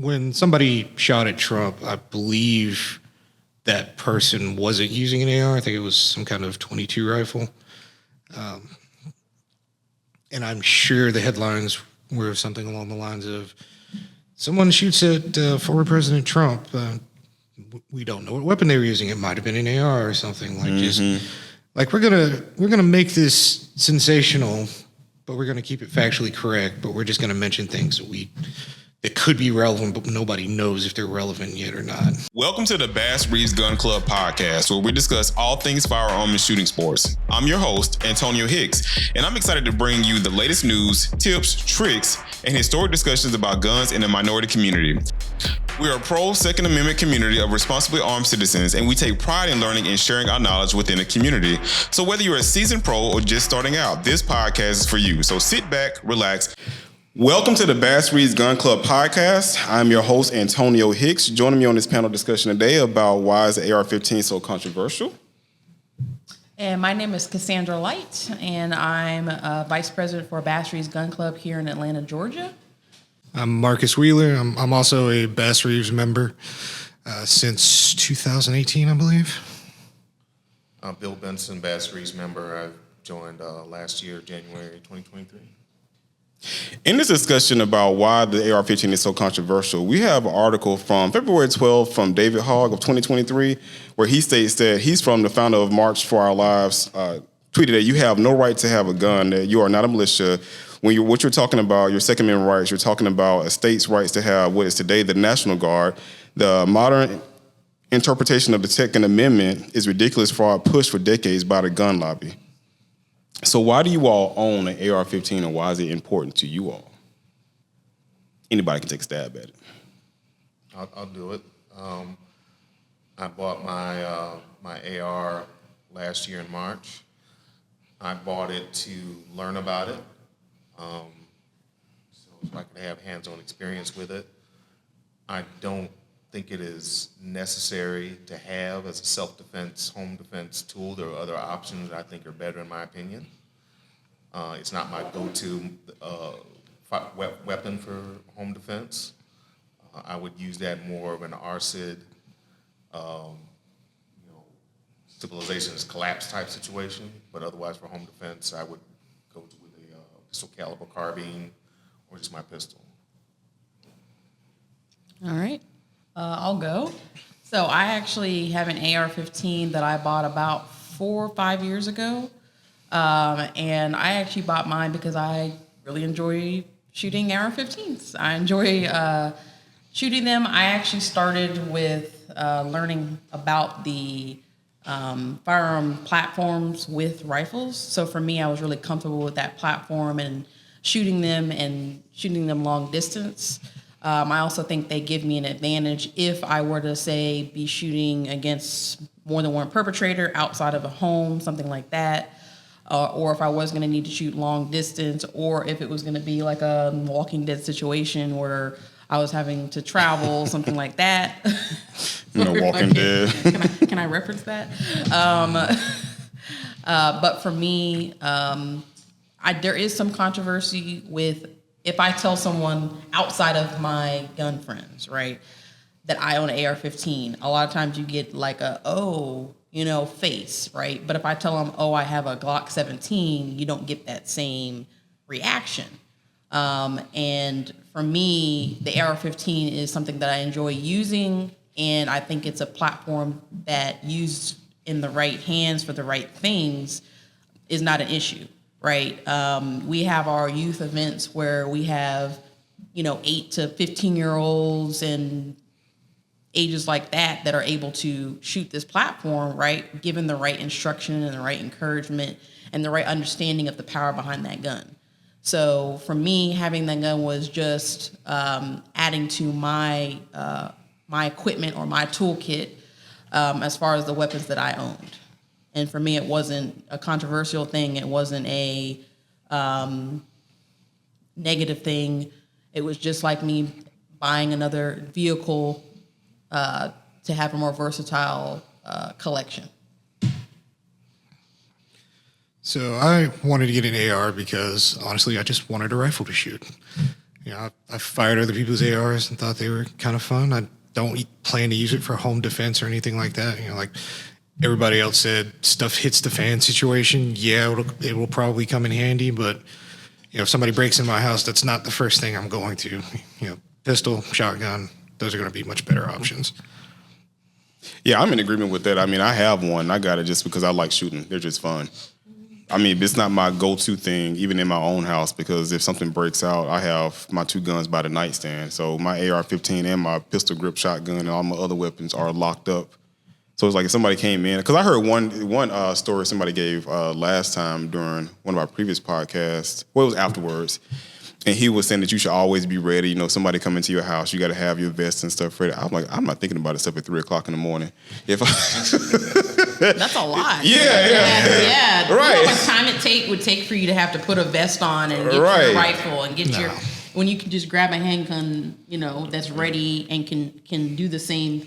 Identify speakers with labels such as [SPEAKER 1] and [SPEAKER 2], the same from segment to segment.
[SPEAKER 1] when somebody shot at Trump, I believe that person wasn't using an AR. I think it was some kind of .22 rifle. And I'm sure the headlines were something along the lines of, someone shoots at former President Trump. We don't know what weapon they were using. It might have been an AR or something. Like just like we're gonna make this sensational, but we're gonna keep it factually correct. But we're just gonna mention things that could be relevant, but nobody knows if they're relevant yet or not.
[SPEAKER 2] Welcome to the Bass Reeves Gun Club podcast, where we discuss all things firearm and shooting sports. I'm your host, Antonio Hicks, and I'm excited to bring you the latest news, tips, tricks, and historic discussions about guns in the minority community. We are a pro-Second Amendment community of responsibly armed citizens, and we take pride in learning and sharing our knowledge within the community. So whether you're a seasoned pro or just starting out, this podcast is for you. So sit back, relax. Welcome to the Bass Reeves Gun Club podcast. I'm your host, Antonio Hicks. Joining me on this panel discussion today about why is the AR-15 so controversial.
[SPEAKER 3] And my name is Cassandra Light, and I'm Vice President for Bass Reeves Gun Club here in Atlanta, Georgia.
[SPEAKER 1] I'm Marcus Wheeler. I'm also a Bass Reeves member since 2018, I believe.
[SPEAKER 4] I'm Bill Benson, Bass Reeves member. I joined last year, January 2023.
[SPEAKER 2] In this discussion about why the AR-15 is so controversial, we have an article from February 12th from David Hogg of 2023, where he states that he's from the founder of March for Our Lives, tweeted that you have no right to have a gun, that you are not a militia. What you're talking about, your Second Amendment rights, you're talking about a state's rights to have what is today the National Guard. The modern interpretation of the Second Amendment is ridiculous fraud pushed for decades by the gun lobby. So why do you all own an AR-15, and why is it important to you all? Anybody can take a stab at it.
[SPEAKER 4] I'll do it. I bought my AR last year in March. I bought it to learn about it, so I can have hands-on experience with it. I don't think it is necessary to have as a self-defense, home defense tool. There are other options that I think are better in my opinion. It's not my go-to weapon for home defense. I would use that more of an RCID, civilization's collapse type situation, but otherwise for home defense, I would go with a pistol caliber carbine or just my pistol.
[SPEAKER 3] All right. I'll go. So I actually have an AR-15 that I bought about 4 or 5 years ago. And I actually bought mine because I really enjoy shooting AR-15s. I enjoy shooting them. I actually started with learning about the firearm platforms with rifles. So for me, I was really comfortable with that platform and shooting them long distance. I also think they give me an advantage if I were to, say, be shooting against more than one perpetrator outside of a home, something like that, or if I was going to need to shoot long distance, or if it was going to be like a Walking Dead situation where I was having to travel, something like that.
[SPEAKER 2] Walking Dead.
[SPEAKER 3] Can I reference that? But for me, there is some controversy with, if I tell someone outside of my gun friends, right, that I own an AR-15, a lot of times you get like face, right? But if I tell them, I have a Glock 17, you don't get that same reaction. And for me, the AR-15 is something that I enjoy using, and I think it's a platform that used in the right hands for the right things is not an issue. Right. We have our youth events where we have, 8 to 15-year-olds and ages like that are able to shoot this platform, right, given the right instruction and the right encouragement and the right understanding of the power behind that gun. So for me, having that gun was just adding to my equipment or my toolkit as far as the weapons that I owned. And for me, it wasn't a controversial thing. It wasn't a negative thing. It was just like me buying another vehicle to have a more versatile collection.
[SPEAKER 1] So I wanted to get an AR because, honestly, I just wanted a rifle to shoot. You know, I fired other people's ARs and thought they were kind of fun. I don't plan to use it for home defense or anything like that. You know, like everybody else said, stuff hits the fan situation. Yeah, it will probably come in handy, but you know, if somebody breaks in my house, that's not the first thing I'm going to. You know, pistol, shotgun, those are going to be much better options.
[SPEAKER 2] Yeah, I'm in agreement with that. I mean, I have one. I got it just because I like shooting. They're just fun. I mean, it's not my go-to thing, even in my own house, because if something breaks out, I have my 2 guns by the nightstand. So my AR-15 and my pistol grip shotgun and all my other weapons are locked up. So it's like if somebody came in, because I heard one story somebody gave last time during one of our previous podcasts. Well, it was afterwards. And he was saying that you should always be ready. You know, somebody come into your house, you got to have your vest and stuff ready. I'm like, I'm not thinking about it stuff at 3 o'clock in the morning. If
[SPEAKER 3] That's a lot.
[SPEAKER 2] Yeah. Right.
[SPEAKER 3] You know how much time it would take for you to have to put a vest on and get your rifle and get your, when you can just grab a handgun, you know, that's ready and can do the same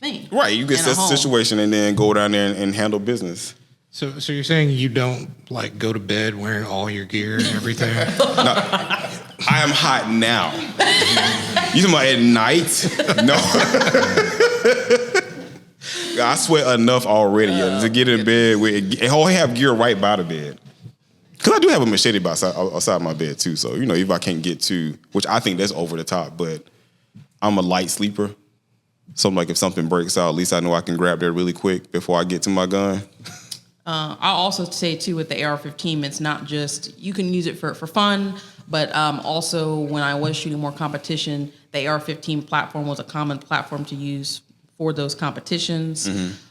[SPEAKER 3] thing.
[SPEAKER 2] Right. You get set the situation and then go down there and handle business.
[SPEAKER 1] So you're saying you don't like go to bed wearing all your gear and everything?
[SPEAKER 2] No, I am hot now. You talking about at night? No. I sweat enough already to get in bed with, and I have gear right by the bed. Because I do have a machete outside my bed too. So, you know, if I can't get to, which I think that's over the top, but I'm a light sleeper. So like if something breaks out, at least I know I can grab that really quick before I get to my gun.
[SPEAKER 3] I'll also say, too, with the AR-15, it's not just, you can use it for fun, but also when I was shooting more competition, the AR-15 platform was a common platform to use for those competitions,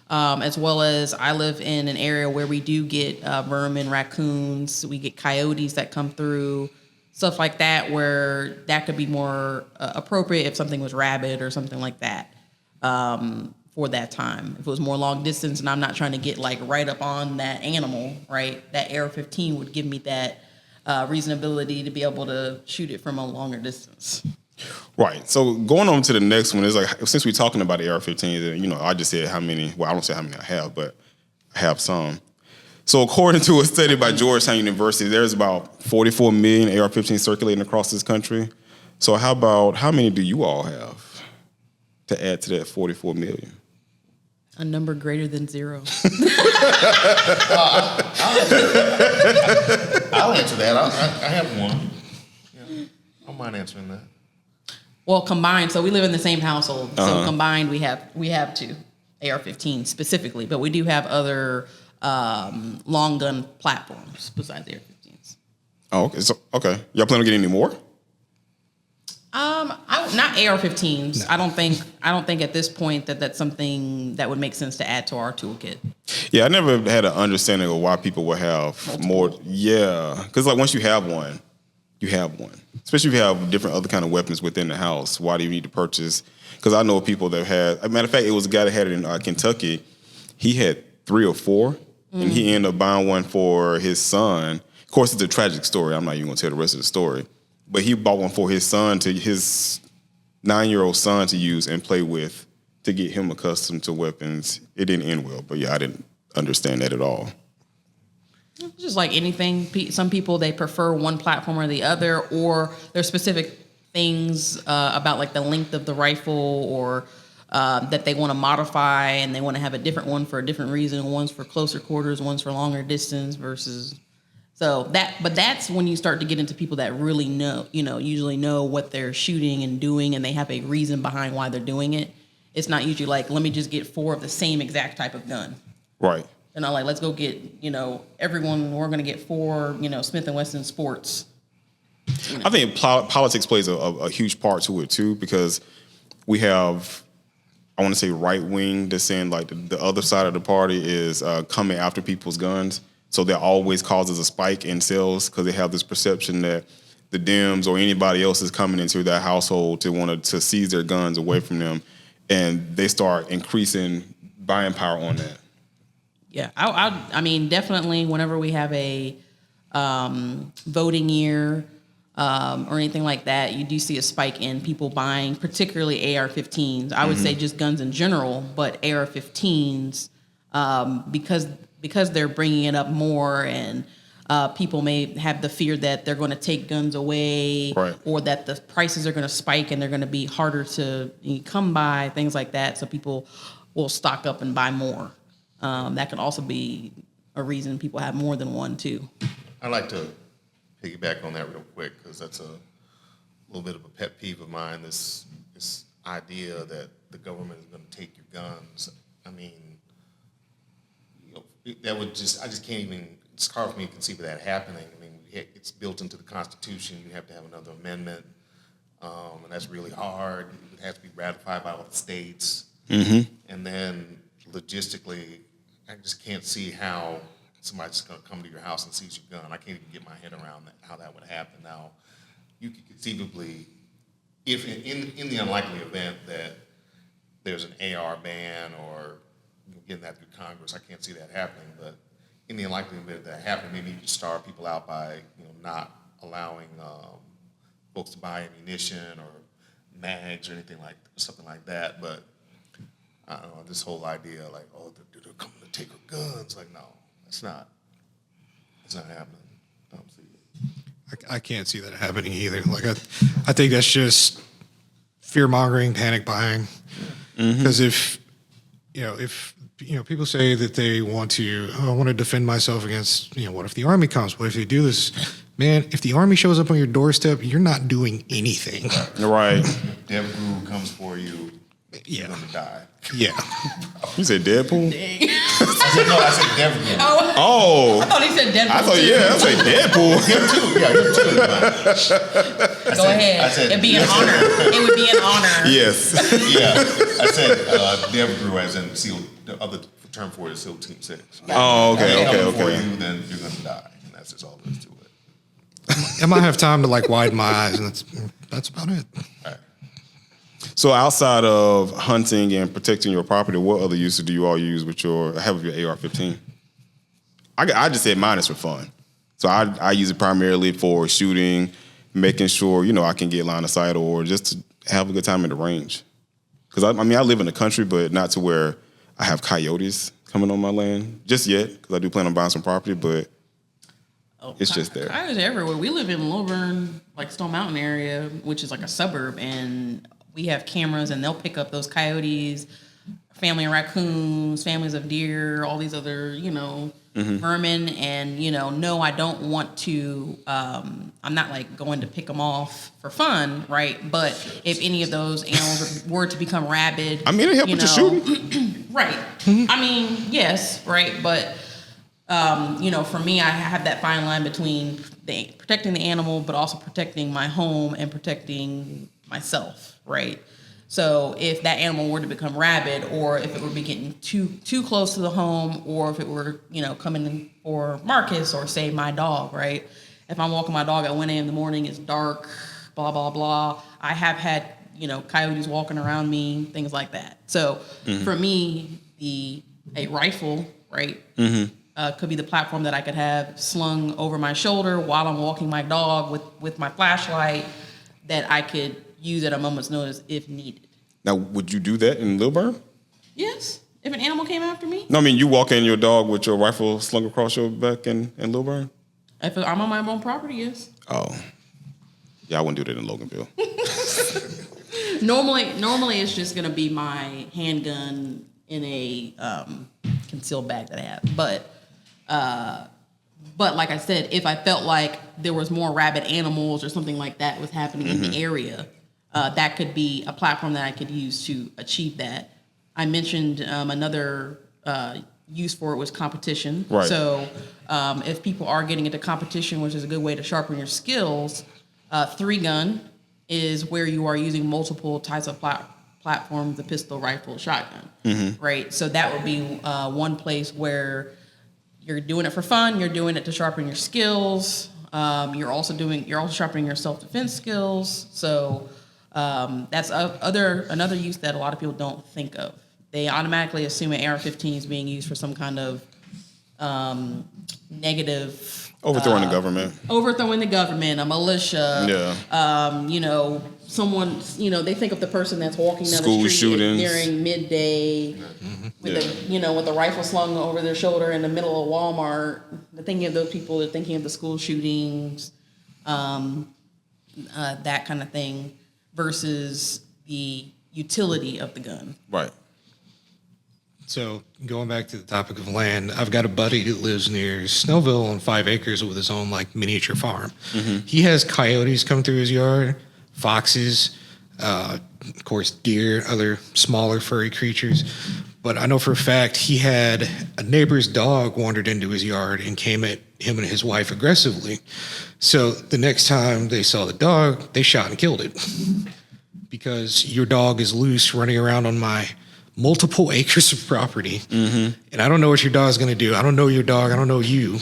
[SPEAKER 3] as well as I live in an area where we do get vermin, raccoons, we get coyotes that come through, stuff like that, where that could be more appropriate if something was rabid or something like that. For that time. If it was more long distance and I'm not trying to get like right up on that animal, right, that AR-15 would give me that reasonability to be able to shoot it from a longer distance.
[SPEAKER 2] Right. So going on to the next one is like, since we're talking about the AR-15s, you know, I just said how many, well, I don't say how many I have, but I have some. So according to a study by Georgetown University, there's about 44 million AR-15 circulating across this country. So how many do you all have to add to that 44 million?
[SPEAKER 3] A number greater than 0.
[SPEAKER 4] I'll answer that. I have one. Yeah. I don't mind answering that.
[SPEAKER 3] Well, combined, so we live in the same household. So combined, we have 2 AR-15 specifically, but we do have other long gun platforms besides AR-15s.
[SPEAKER 2] Oh, okay. So, okay. Y'all plan on getting any more?
[SPEAKER 3] Not AR-15s. No. I don't think at this point that's something that would make sense to add to our toolkit.
[SPEAKER 2] Yeah, I never had an understanding of why people would have more. Yeah, because like once you have one, you have one. Especially if you have different other kind of weapons within the house. Why do you need to purchase? Because I know people that had. As a matter of fact, it was a guy that had it in Kentucky. He had 3 or 4, and he ended up buying one for his son. Of course, it's a tragic story. I'm not even going to tell the rest of the story. But he bought one for his 9-year-old son to use and play with to get him accustomed to weapons. It didn't end well, but yeah, I didn't understand that at all.
[SPEAKER 3] Just like anything, some people, they prefer one platform or the other, or there's specific things about like the length of the rifle or that they want to modify, and they want to have a different one for a different reason. One's for closer quarters, one's for longer distance versus... But that's when you start to get into people that really know, usually know what they're shooting and doing, and they have a reason behind why they're doing it. It's not usually like, let me just get 4 of the same exact type of gun.
[SPEAKER 2] Right.
[SPEAKER 3] They're not like, let's go get, everyone, we're going to get 4, Smith & Wesson Sports.
[SPEAKER 2] I think politics plays a huge part to it, too, because we have, I want to say right wing that's saying like the other side of the party is coming after people's guns. So that always causes a spike in sales because they have this perception that the Dems or anybody else is coming into their household to seize their guns away from them, and they start increasing buying power on that.
[SPEAKER 3] Yeah, I mean, definitely whenever we have a voting year or anything like that, you do see a spike in people buying, particularly AR-15s. I would say just guns in general, but AR-15s because they're bringing it up more, and People may have the fear that they're going to take guns away,
[SPEAKER 2] Right.
[SPEAKER 3] or that the prices are going to spike and they're going to be harder to come by, things like that. So people will stock up and buy more. That can also be a reason people have more than one too.
[SPEAKER 4] I'd like to piggyback on that real quick because that's a little bit of a pet peeve of mine. This idea that the government is going to take your guns. I mean, that would I just can't even. It's hard for me to conceive of that happening. I mean, it's built into the Constitution. You have to have another amendment, and that's really hard. It has to be ratified by all the states, and then logistically, I just can't see how somebody's going to come to your house and seize your gun. I can't even get my head around how that would happen. Now, you could conceivably, if in the unlikely event that there's an AR ban or getting that through Congress, I can't see that happening. But in the unlikely event that happened, maybe you could starve people out by not allowing folks to buy ammunition or mags or something like that. But I don't know, this whole idea like, oh, they're coming to take our guns. Like, no, it's not happening. I don't see it.
[SPEAKER 1] I can't see that happening either. Like I think that's just fear mongering, panic buying. Because if people say that they want to, I want to defend myself against, what if the army comes? What if they do this? Man, if the army shows up on your doorstep, you're not doing anything.
[SPEAKER 2] Right.
[SPEAKER 4] Dev Guru comes for you,
[SPEAKER 1] Yeah.
[SPEAKER 4] you're gonna die.
[SPEAKER 1] Yeah.
[SPEAKER 2] You said Deadpool?
[SPEAKER 4] I said Dev Guru.
[SPEAKER 2] Oh.
[SPEAKER 3] I thought he said Denver.
[SPEAKER 2] I thought, I said Deadpool.
[SPEAKER 4] Him too. Yeah, him too.
[SPEAKER 3] Go ahead. It'd be an honor. It would be an honor.
[SPEAKER 2] Yes.
[SPEAKER 4] Yeah, I said Dev Guru as in SEAL. The other term for it is SEAL Team 6.
[SPEAKER 2] Oh, okay.
[SPEAKER 4] For you, then you're gonna die, and that's just all there is to it.
[SPEAKER 1] I might have time to widen my eyes, and that's about it.
[SPEAKER 4] All right.
[SPEAKER 2] So outside of hunting and protecting your property, what other uses do you all use with your AR-15? I just said mine is for fun. So I use it primarily for shooting, making sure, I can get line of sight or just to have a good time at the range. Because I live in the country, but not to where I have coyotes coming on my land just yet, because I do plan on buying some property, but it's just there.
[SPEAKER 3] Coyotes are everywhere. We live in Lilburn, Stone Mountain area, which is like a suburb, and we have cameras, and they'll pick up those coyotes, family of raccoons, families of deer, all these other, vermin. And, no, I don't want to, I'm not going to pick them off for fun, right? But if any of those animals were to become rabid.
[SPEAKER 2] It helps with your shooting.
[SPEAKER 3] Right. Yes, right. But, for me, I have that fine line between protecting the animal, but also protecting my home and protecting myself, right? So if that animal were to become rabid, or if it were be getting too close to the home, or if it were, coming in for Marcus or say my dog, right? If I'm walking my dog at 1 a.m. in the morning, it's dark, blah, blah, blah. I have had, coyotes walking around me, things like that. So for me, a rifle, right, could be the platform that I could have slung over my shoulder while I'm walking my dog with my flashlight that I could use at a moment's notice if needed.
[SPEAKER 2] Now, would you do that in Lilburn?
[SPEAKER 3] Yes. If an animal came after me?
[SPEAKER 2] No, you walk in your dog with your rifle slung across your back in Lilburn?
[SPEAKER 3] If I'm on my own property, yes.
[SPEAKER 2] Oh. Yeah, I wouldn't do that in Loganville.
[SPEAKER 3] Normally it's just going to be my handgun in a concealed bag that I have. But like I said, if I felt like there was more rabid animals or something like that was happening in the area, that could be a platform that I could use to achieve that. I mentioned another use for it was competition.
[SPEAKER 2] Right.
[SPEAKER 3] So if people are getting into competition, which is a good way to sharpen your skills, 3-gun is where you are using multiple types of platforms, the pistol, rifle, shotgun, right? So that would be one place where you're doing it for fun. You're doing it to sharpen your skills. You're also sharpening your self-defense skills. So that's another use that a lot of people don't think of. They automatically assume an AR-15 is being used for some kind of negative
[SPEAKER 2] Overthrowing the government.
[SPEAKER 3] Overthrowing the government, a militia.
[SPEAKER 2] Yeah.
[SPEAKER 3] someone, they think of the person that's walking down
[SPEAKER 2] School
[SPEAKER 3] the street
[SPEAKER 2] shootings.
[SPEAKER 3] during midday with with a rifle slung over their shoulder in the middle of Walmart. They're thinking of those people. They're thinking of the school shootings, that kind of thing, versus the utility of the gun.
[SPEAKER 2] Right.
[SPEAKER 1] So going back to the topic of land, I've got a buddy that lives near Snowville on 5 acres with his own like miniature farm. He has coyotes come through his yard, foxes, of course, deer, other smaller furry creatures. But I know for a fact he had a neighbor's dog wandered into his yard and came at him and his wife aggressively. So the next time they saw the dog, they shot and killed it because your dog is loose running around on my multiple acres of property. And I don't know what your dog's going to do. I don't know your dog. I don't know you.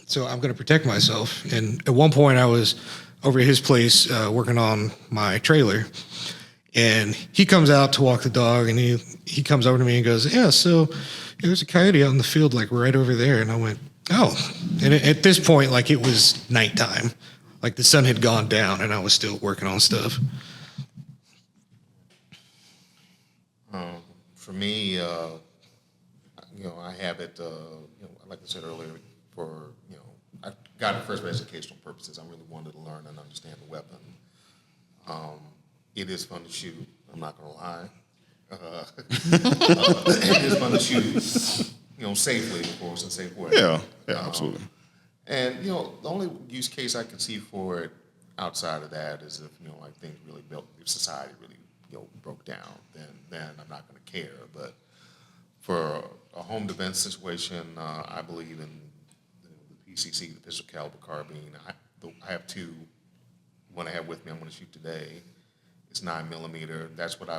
[SPEAKER 1] So I'm going to protect myself. And at one point I was over at his place working on my trailer, and he comes out to walk the dog, and he comes over to me and goes, yeah, so there's a coyote out in the field, like right over there. And I went, oh. And at this point, like it was nighttime, like the sun had gone down and I was still working on stuff.
[SPEAKER 4] For me, I have it, like I said earlier, for, I got it first for educational purposes. I really wanted to learn and understand the weapon. It is fun to shoot. I'm not going to lie. It is fun to shoot, safely, of course, in a safe way.
[SPEAKER 2] Yeah, absolutely.
[SPEAKER 4] And, the only use case I can see for it outside of that is if, like things really built, if society really, broke down, then I'm not going to care. But for a home defense situation, I believe in the PCC, the pistol caliber carbine. I have two. One I have with me, I'm going to shoot today. It's 9mm. That's what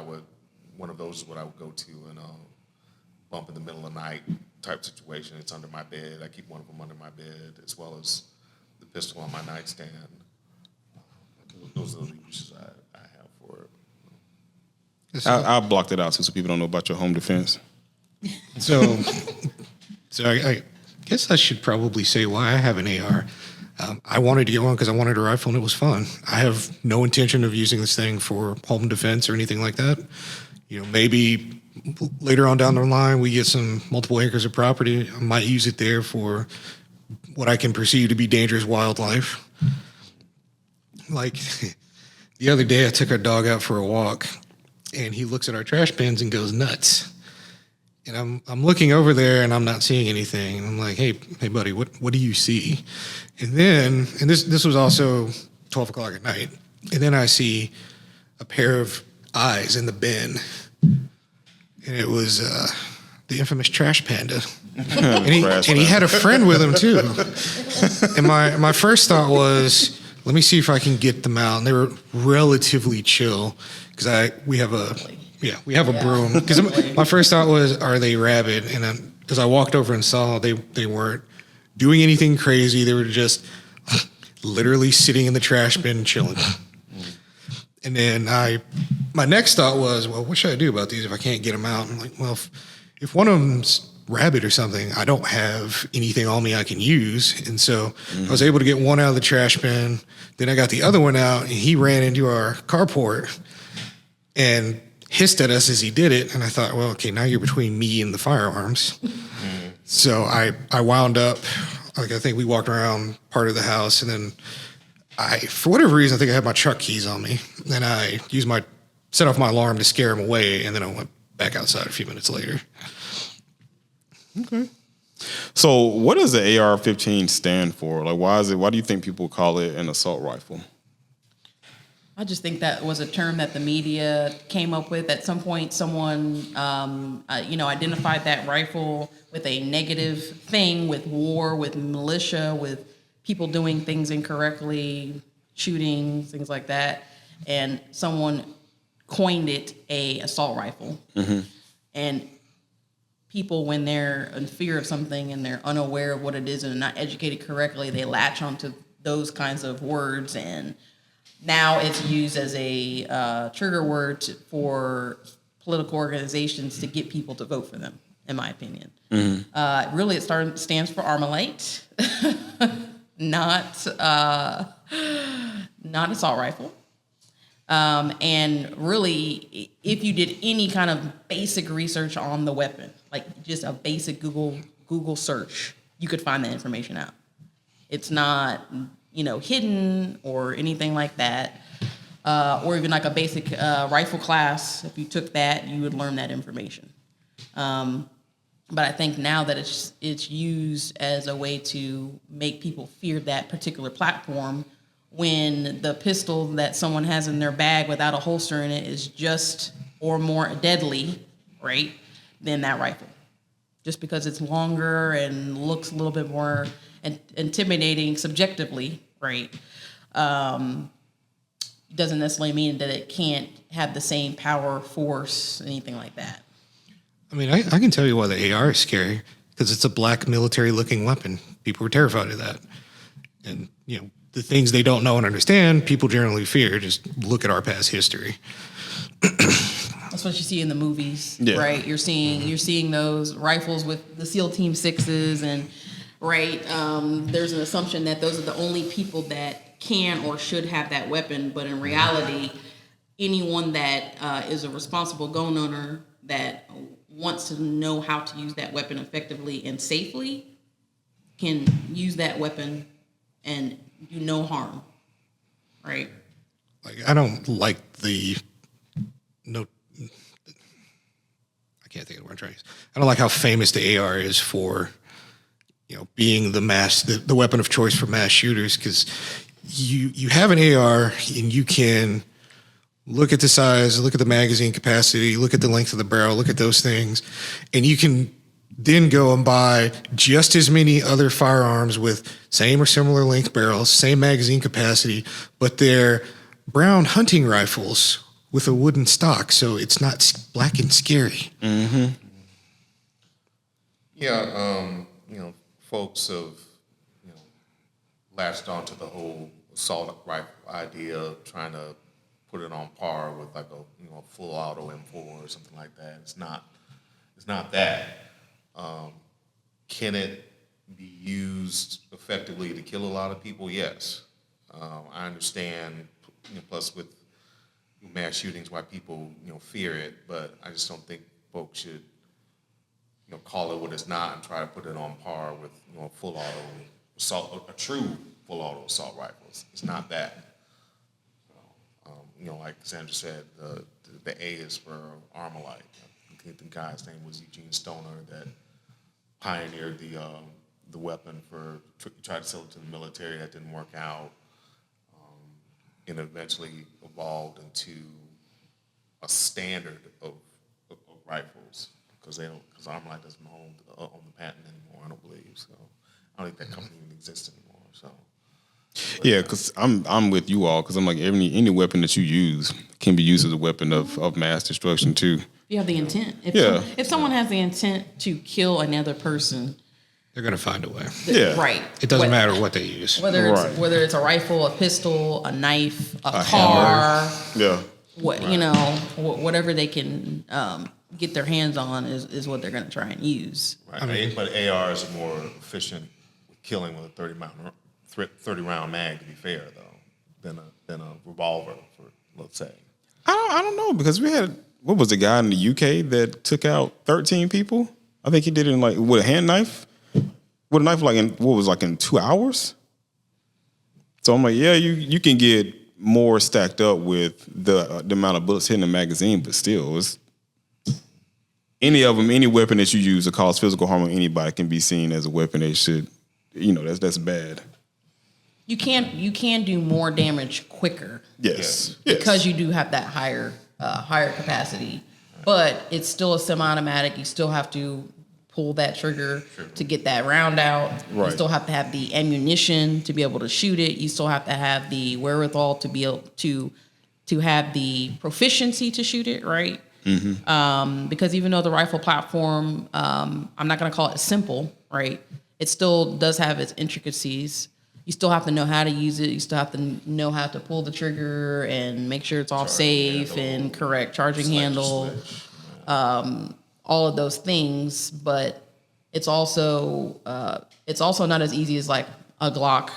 [SPEAKER 4] one of those is what I would go to in a bump in the middle of the night type situation. It's under my bed. I keep one of them under my bed, as well as the pistol on my nightstand. Those are the uses I have for it.
[SPEAKER 2] I blocked it out too, so people don't know about your home defense.
[SPEAKER 1] So I guess I should probably say why I have an AR. I wanted to get one because I wanted a rifle and it was fun. I have no intention of using this thing for home defense or anything like that. Maybe later on down the line we get some multiple acres of property. I might use it there for what I can perceive to be dangerous wildlife. Like the other day I took our dog out for a walk and he looks at our trash bins and goes nuts. And I'm looking over there and I'm not seeing anything. And I'm like, hey buddy, what do you see? And this was also 12 o'clock at night. And then I see a pair of eyes in the bin. And it was the infamous trash panda. And he had a friend with him too. And my first thought was, let me see if I can get them out. And they were relatively chill because we have a broom. Because my first thought was, are they rabid? And as I walked over and saw, they weren't doing anything crazy. They were just literally sitting in the trash bin chilling. And then my next thought was, well, what should I do about these if I can't get them out? I'm like, well, if one of them's rabid or something, I don't have anything on me I can use. And so I was able to get one out of the trash bin. Then I got the other one out, and he ran into our carport and hissed at us as he did it. And I thought, well, okay, now you're between me and the firearms. So I wound up, I think we walked around part of the house, and then for whatever reason, I think I had my truck keys on me. And I set off my alarm to scare him away, and then I went back outside a few minutes later.
[SPEAKER 2] Okay. So what does the AR-15 stand for? Like, why do you think people call it an assault rifle?
[SPEAKER 3] I just think that was a term that the media came up with. At some point, someone, identified that rifle with a negative thing, with war, with militia, with people doing things incorrectly, shooting, things like that. And someone coined it a assault rifle. And people, when they're in fear of something and they're unaware of what it is and not educated correctly, they latch onto those kinds of words, and now it's used as a trigger word for political organizations to get people to vote for them, in my opinion. Really, it stands for Armalite, not assault rifle. And really, if you did any kind of basic research on the weapon, like just a basic Google search, you could find that information out. It's not, hidden or anything like that. Or even like a basic rifle class. If you took that, you would learn that information. But I think now that it's used as a way to make people fear that particular platform, when the pistol that someone has in their bag without a holster in it is just or more deadly, right, than that rifle. Just because it's longer and looks a little bit more intimidating subjectively, right, doesn't necessarily mean that it can't have the same power, force, anything like that.
[SPEAKER 1] I mean, I can tell you why the AR is scary, because it's a black military-looking weapon. People are terrified of that. And, the things they don't know and understand, people generally fear. Just look at our past history.
[SPEAKER 3] That's what you see in the movies, right? You're seeing those rifles with the SEAL Team 6s, and right, there's an assumption that those are the only people that can or should have that weapon. But in reality, anyone that is a responsible gun owner that wants to know how to use that weapon effectively and safely can use that weapon and do no harm, right?
[SPEAKER 1] Like, I don't like I can't think of the word I'm trying to use. I don't like how famous the AR is for, being the weapon of choice for mass shooters, because you have an AR and you can look at the size, look at the magazine capacity, look at the length of the barrel, look at those things, and you can then go and buy just as many other firearms with same or similar length barrels, same magazine capacity, but they're brown hunting rifles with a wooden stock, so it's not black and scary.
[SPEAKER 2] Mm-hmm.
[SPEAKER 4] Yeah, folks have, latched onto the whole assault rifle idea, trying to put it on par with like a full auto M4 or something like that. It's not that. Can it be used effectively to kill a lot of people? Yes. I understand, plus with mass shootings, why people, fear it, but I just don't think folks should, call it what it's not and try to put it on par with, a full auto assault, a true full auto assault rifle. It's not that. Like Sandra said, the A is for Armalite. I think the guy's name was Eugene Stoner that pioneered the weapon tried to sell it to the military. That didn't work out. And eventually evolved into a standard of rifles because Armalite doesn't own the patent anymore. I don't believe so. I don't think that company even exists anymore. So.
[SPEAKER 2] Yeah, because I'm with you all, because I'm like, any weapon that you use can be used as a weapon of mass destruction too.
[SPEAKER 3] You have the intent. If someone has the intent to kill another person,
[SPEAKER 1] They're going to find a way.
[SPEAKER 2] Yeah.
[SPEAKER 3] right?
[SPEAKER 1] It doesn't matter what they use.
[SPEAKER 3] Whether it's a rifle, a pistol, a knife, a car,
[SPEAKER 2] Yeah.
[SPEAKER 3] whatever they can get their hands on is what they're going to try and use.
[SPEAKER 4] Right. But ARs are more efficient with killing with a 30 round mag, to be fair, though, than a revolver, let's say.
[SPEAKER 2] I don't know, because we had, what was the guy in the UK that took out 13 people? I think he did it with a hand knife. With a knife in 2 hours? So I'm like, yeah, you can get more stacked up with the amount of bullets hitting the magazine, but still, it's any weapon that you use that cause physical harm on anybody can be seen as a weapon that should, that's bad.
[SPEAKER 3] You can do more damage quicker.
[SPEAKER 2] Yes.
[SPEAKER 3] Because you do have that higher capacity, but it's still a semi-automatic. You still have to pull that trigger to get that round out.
[SPEAKER 2] Right.
[SPEAKER 3] You still have to have the ammunition to be able to shoot it. You still have to have the wherewithal to be able to have the proficiency to shoot it, right? Mm-hmm. Because even though the rifle platform, I'm not going to call it simple, right? It still does have its intricacies. You still have to know how to use it. You still have to know how to pull the trigger and make sure it's all safe and correct charging handle. All of those things, but it's also not as easy as like a Glock,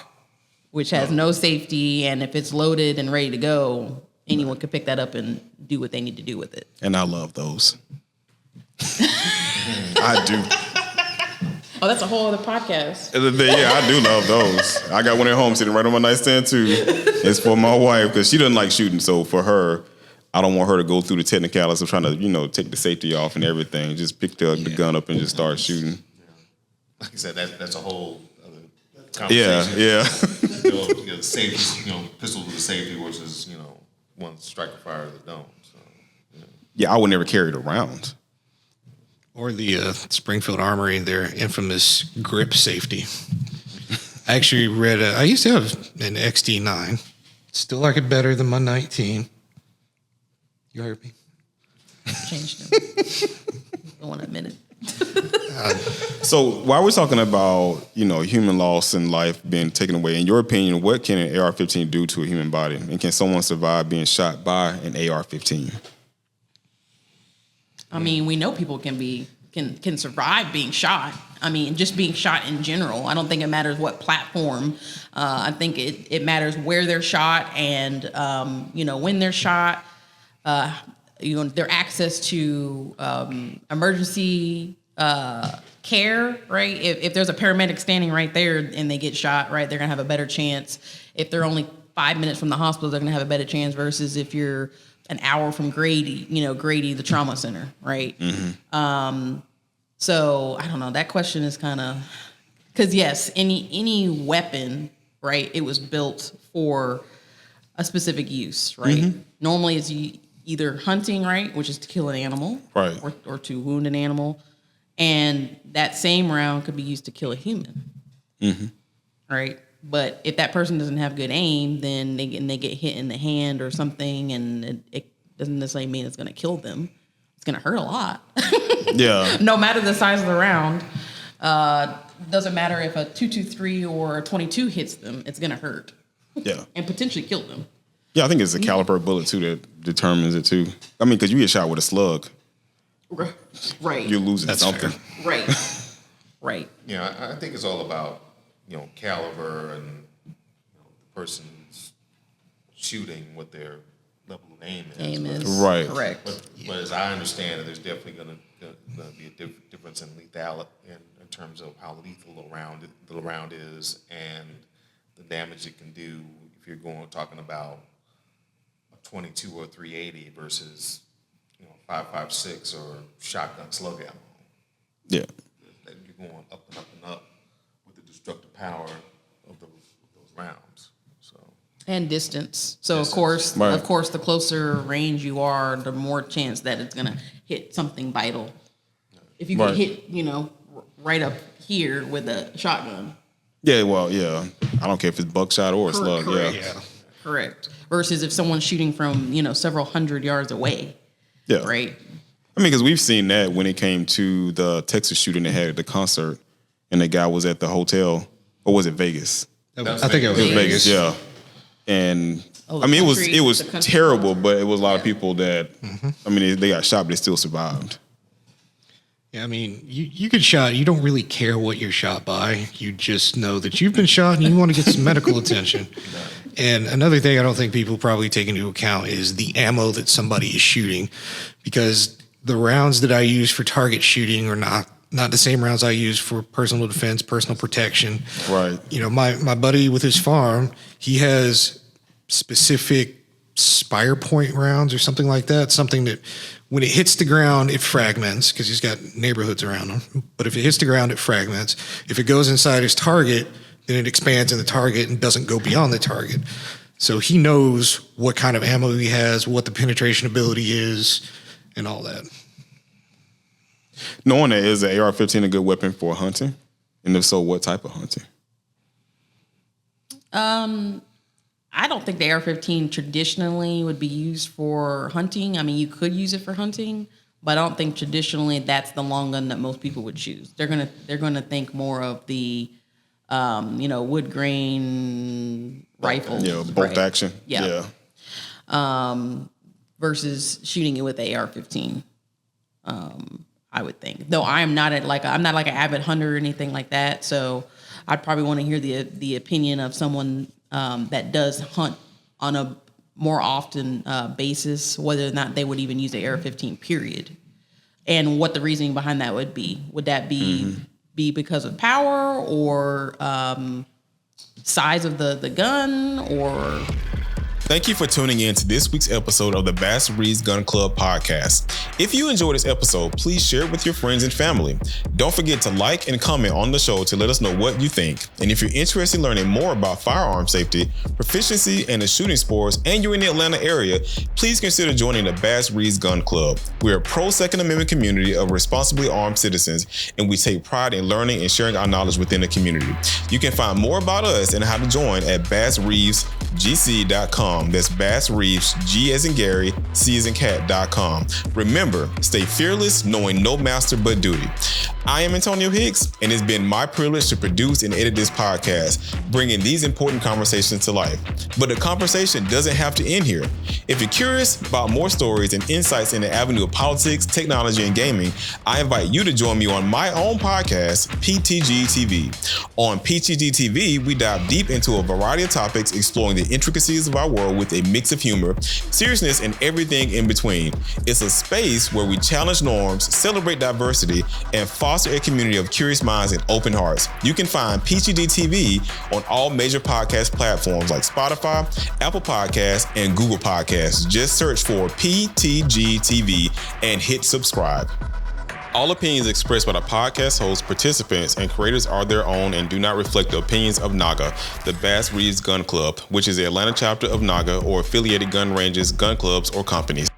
[SPEAKER 3] which has no safety, and if it's loaded and ready to go, anyone could pick that up and do what they need to do with it.
[SPEAKER 2] And I love those. I do.
[SPEAKER 3] Oh, that's a whole other podcast.
[SPEAKER 2] Yeah, I do love those. I got one at home sitting right on my nightstand too. It's for my wife because she doesn't like shooting. So for her, I don't want her to go through the technicalities of trying to, take the safety off and everything. Just pick the gun up and just start shooting.
[SPEAKER 4] Like I said, that's a whole other
[SPEAKER 2] Yeah,
[SPEAKER 4] conversation.
[SPEAKER 2] yeah.
[SPEAKER 4] Safety, pistols with safety versus, ones strike a fire that don't. So,
[SPEAKER 2] Yeah, I would never carry it around.
[SPEAKER 1] Or the Springfield Armory, their infamous grip safety. I actually read, I used to have an XD9. Still like it better than my 19. You heard me?
[SPEAKER 3] Changed them. Don't want to admit it.
[SPEAKER 2] So while we're talking about, human loss and life being taken away, in your opinion, what can an AR-15 do to a human body? And can someone survive being shot by an AR-15?
[SPEAKER 3] I mean, we know people can survive being shot. I mean, just being shot in general. I don't think it matters what platform. I think it matters where they're shot and when they're shot. Their access to emergency care, right? If there's a paramedic standing right there and they get shot, right, they're gonna have a better chance. If they're only 5 minutes from the hospital, they're gonna have a better chance versus if you're an hour from Grady, the trauma center, right? Mm-hmm. So I don't know. That question is kind of because yes, any weapon, right? It was built for a specific use, right? Mm-hmm. Normally, it's either hunting, right, which is to kill an animal,
[SPEAKER 2] right,
[SPEAKER 3] or to wound an animal, and that same round could be used to kill a human, mm-hmm. right? But if that person doesn't have good aim, then they get hit in the hand or something, and it doesn't necessarily mean it's going to kill them. It's going to hurt a lot.
[SPEAKER 2] Yeah.
[SPEAKER 3] No matter the size of the round, doesn't matter if a 223 or a 22 hits them, it's going to hurt.
[SPEAKER 2] Yeah.
[SPEAKER 3] And potentially kill them.
[SPEAKER 2] Yeah, I think it's the caliber bullet too that determines it too. I mean, because you get shot with a slug,
[SPEAKER 3] right?
[SPEAKER 2] You're losing
[SPEAKER 1] That's
[SPEAKER 2] something,
[SPEAKER 3] fair. Right.
[SPEAKER 4] Yeah, I think it's all about caliber and the person's shooting, what their level of aim is.
[SPEAKER 3] Aim is
[SPEAKER 2] right.
[SPEAKER 3] Correct.
[SPEAKER 4] But as I understand it, there's definitely going to be a difference in lethality in terms of how lethal the round is and the damage it can do if you're talking about a 22 or 380 versus 5.56 or shotgun slug ammo.
[SPEAKER 2] Yeah.
[SPEAKER 4] You're going up and up and up with the destructive power of those rounds. So.
[SPEAKER 3] And distance. So
[SPEAKER 4] Distance.
[SPEAKER 3] of course, the closer range you are, the more chance that it's gonna hit something vital. If you get hit, right up here with a shotgun.
[SPEAKER 2] Yeah, well, yeah. I don't care if it's buckshot or a slug.
[SPEAKER 3] Correct.
[SPEAKER 2] Yeah.
[SPEAKER 3] Correct. Versus if someone's shooting from several hundred yards away.
[SPEAKER 2] Yeah.
[SPEAKER 3] Right.
[SPEAKER 2] I mean, because we've seen that when it came to the Texas shooting they had at the concert, and the guy was at the hotel, or was it Vegas?
[SPEAKER 1] I think it was
[SPEAKER 2] Vegas, yeah. And I mean, it was terrible, but it was a lot of people that I mean, they got shot, but they still survived.
[SPEAKER 1] Yeah, I mean, you get shot. You don't really care what you're shot by. You just know that you've been shot and you want to get some medical attention. And another thing I don't think people probably take into account is the ammo that somebody is shooting, because the rounds that I use for target shooting are not the same rounds I use for personal defense, personal protection.
[SPEAKER 2] Right.
[SPEAKER 1] My buddy with his farm, he has specific spire point rounds or something like that, something that when it hits the ground, it fragments because he's got neighborhoods around him. But if it hits the ground, it fragments. If it goes inside his target, then it expands in the target and doesn't go beyond the target. So he knows what kind of ammo he has, what the penetration ability is, and all that.
[SPEAKER 2] Knowing that, is the AR-15 a good weapon for hunting? And if so, what type of hunting?
[SPEAKER 3] I don't think the AR-15 traditionally would be used for hunting. I mean, you could use it for hunting, but I don't think traditionally that's the long gun that most people would choose. They're gonna think more of the wood grain rifles.
[SPEAKER 2] Yeah, bolt action.
[SPEAKER 3] Yeah. Versus shooting it with the AR-15. I would think, though I'm not I'm not like an avid hunter or anything like that. So I'd probably want to hear the opinion of someone that does hunt on a more often basis, whether or not they would even use the AR-15 period, and what the reasoning behind that would be. Would that be because of power or size of the gun, or...
[SPEAKER 2] Thank you for tuning in to this week's episode of the Bass Reeves Gun Club podcast. If you enjoyed this episode, please share it with your friends and family. Don't forget to like and comment on the show to let us know what you think. And if you're interested in learning more about firearm safety, proficiency, and the shooting sports, and you're in the Atlanta area, please consider joining the Bass Reeves Gun Club. We're a pro-Second Amendment community of responsibly armed citizens, and we take pride in learning and sharing our knowledge within the community. You can find more about us and how to join at bassreevesgc.com. That's Bass Reeves, G as in Gary, C as in cat.com. Remember, stay fearless, knowing no master but duty. I am Antonio Hicks, and it's been my privilege to produce and edit this podcast, bringing these important conversations to life. But the conversation doesn't have to end here. If you're curious about more stories and insights in the avenue of politics, technology, and gaming, I invite you to join me on my own podcast, PTG TV. On PTG TV, we dive deep into a variety of topics, exploring the intricacies of our world with a mix of humor, seriousness, and everything in between. It's a space where we challenge norms, celebrate diversity, and foster a community of curious minds and open hearts. You can find PTG TV on all major podcast platforms like Spotify, Apple Podcasts, and Google Podcasts. Just search for PTG TV and hit subscribe. All opinions expressed by the podcast hosts, participants, and creators are their own and do not reflect the opinions of NAGA, the Bass Reeves Gun Club, which is the Atlanta chapter of NAGA or affiliated gun ranges, gun clubs, or companies.